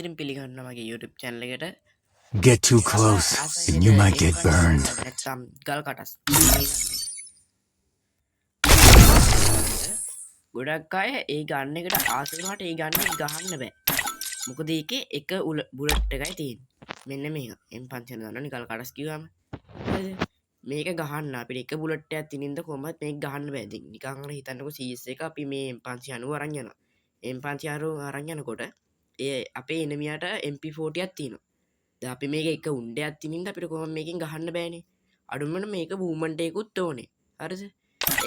ඉතින් පිළිගන්න මගේ YouTube channel එකට Get too close and you might get burned. නැත්නම් ගල් කටස් ගොඩක් අය ඒ ගන්න එකට ආසෙනවට ඒ ගන්න ගහන්න බෑ. මොකද ඒකේ එක බුලට් එකයි තියෙන්නේ. මෙන්න මේක. M5 දන්නවනේ ගල් කටස් කිව්වම. මේක ගහන්න අපිට එක බුලට් එකක් තිනින්ද කොහොමද මේක ගහන්න බෑ. ඉතින් නිකන් අර හිතන්නකෝ CS එක අපි මේ M590 අරන් යනවා. M590 අරන් යනකොට ඒ අපේ එනමියට MP40ක් තියෙනවා. දැන් අපි මේක එක උණ්ඩයක් තිනින්ද අපිට කොහොම මේකෙන් ගහන්න බෑනේ. අඩුමන මේක මූවමන්ට් එකකුත් ඕනේ. හරිද?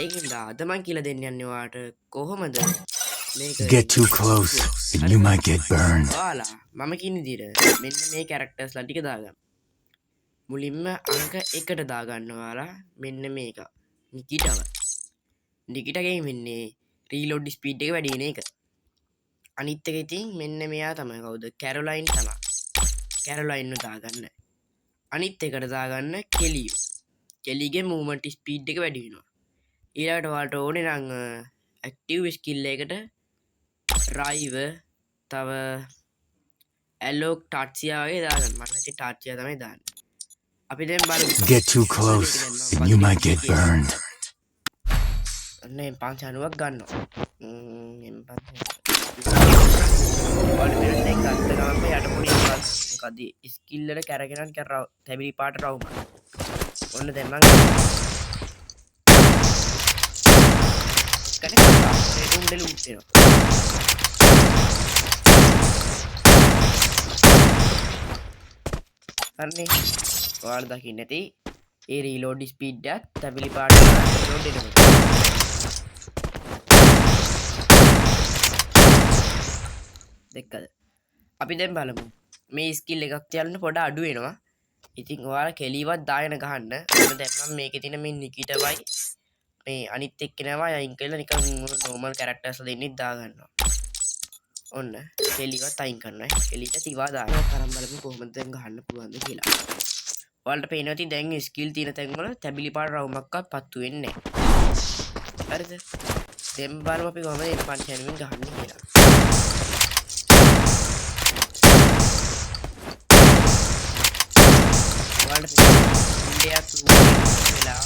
ඒකින්ද අද මං කියලා දෙන්න යන්නේ ඔයාලට කොහොමද මේක Get too close and you might get burned. ඔයාලා මම කියන විදිහට මෙන්න මේ කැරක්ටර්ස්ලා ටික දාගන්න. මුලින්ම අංක 1ට දාගන්න ඔයාලා මෙන්න මේක. නිකිටගේ මෙන්නේ රීලෝඩ් ස්පීඩ් එක වැඩි වෙන එක. අනිත් එක ඉතින් මෙන්න මෙයා තමයි කවුද? කැරොලයින් තමයි. කැරොලයින් ను දාගන්න. අනිත් එකට දාගන්න කෙලියෝ. කෙලිගේ මූවමන්ට් ස්පීඩ් එක වැඩි වෙනවා. ඊළඟට ඔයාලට ඕනේ නම් ඇක්ටිව් ස්කිල් එකකට රයිව තව ඇලෝක් ටාට්සියා වගේ දාගන්න. මම නැති ටාට්සියා තමයි දාන්නේ. අපි දැන් බලමු. Get too close and you might get burned. අන්න M590ක් ගන්නවා. M590 මොකද ස්කිල් එක කැරගෙන කරව තැබිලි පාට රවුම. ඔන්න දැන් මම කඩේ උඹල උටේනවා. හරිනේ. ඔයාලා දකින්න ඇති ඒ රීලෝඩ් ස්පීඩ් එක තැබිලි පාට රීලෝඩ් වෙනවා. දෙකද අපි දැන් බලමු මේ ස්කිල් එකක් තියන්න පොඩ අඩු වෙනවා. ඉතින් ඔයාලා කෙලිවත් දාගෙන ගහන්න. මම දැන් මම මේකේ තියෙන මේ නිකිටවයි මේ අනිත් එක්කෙනාවයි අයින් කරලා නිකන් නෝමල් කැරක්ටර්ස්ලා දෙන්නෙක් දා ගන්නවා. ඔන්න කෙලිවත් අයින් කරනවා. කෙලිට තිවා දානවා. තරම් බලමු කොහොමද දැන් ගහන්න පුළුවන්ද කියලා. ඔයාලට පේනවා ඉතින් දැන් ස්කිල් තියෙන තැන් වල තැබිලි පාට රවුමක්වත් පත්තු වෙන්නේ නැහැ. හරිද? දැන් බලමු අපි කොහොමද මේ පන්ච් හැනුවෙන් ගහන්නේ කියලා. ඔයාලට ඉන්දියාත් වෙලා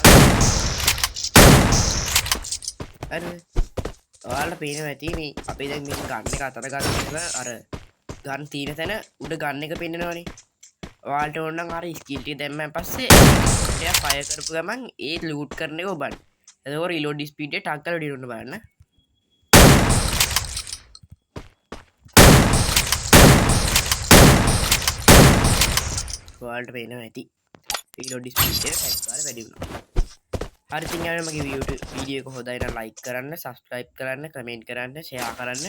හරි ඔයාලට පේනවා ඇති මේ අපි දැන් මේ ගන්න එක අතර ගන්න අර ගන්න තියෙන තැන උඩ ගන්න එක පෙන්නනවනේ. ඔයාලට ඕන නම් අර ස්කිල් ටික දැම්මන් පස්සේ එයා ෆයර් කරපු ගමන් ඒ ලූට් කරන එක ඔබන්න. එතකොට රීලෝඩ් ස්පීඩ් එක ටක් කරලා ඩිරොන්න බලන්න. ඔයාලට පේනවා ඇති රීලෝඩ් ස්පීඩ් එක ටක් කරලා වැඩි වුණා. හරි ඉතින් යාළුවෝ මගේ වීඩියෝ එක හොඳයි නම් ලයික් කරන්න, සබ්ස්ක්‍රයිබ් කරන්න, කමෙන්ට් කරන්න, ෂෙයා කරන්න.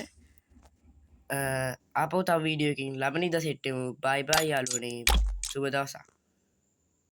ආපහු තව වීඩියෝ එකකින් ලබන ඉද සෙට් වෙමු. බයි බයි යාළුවනේ. සුබ දවසක්.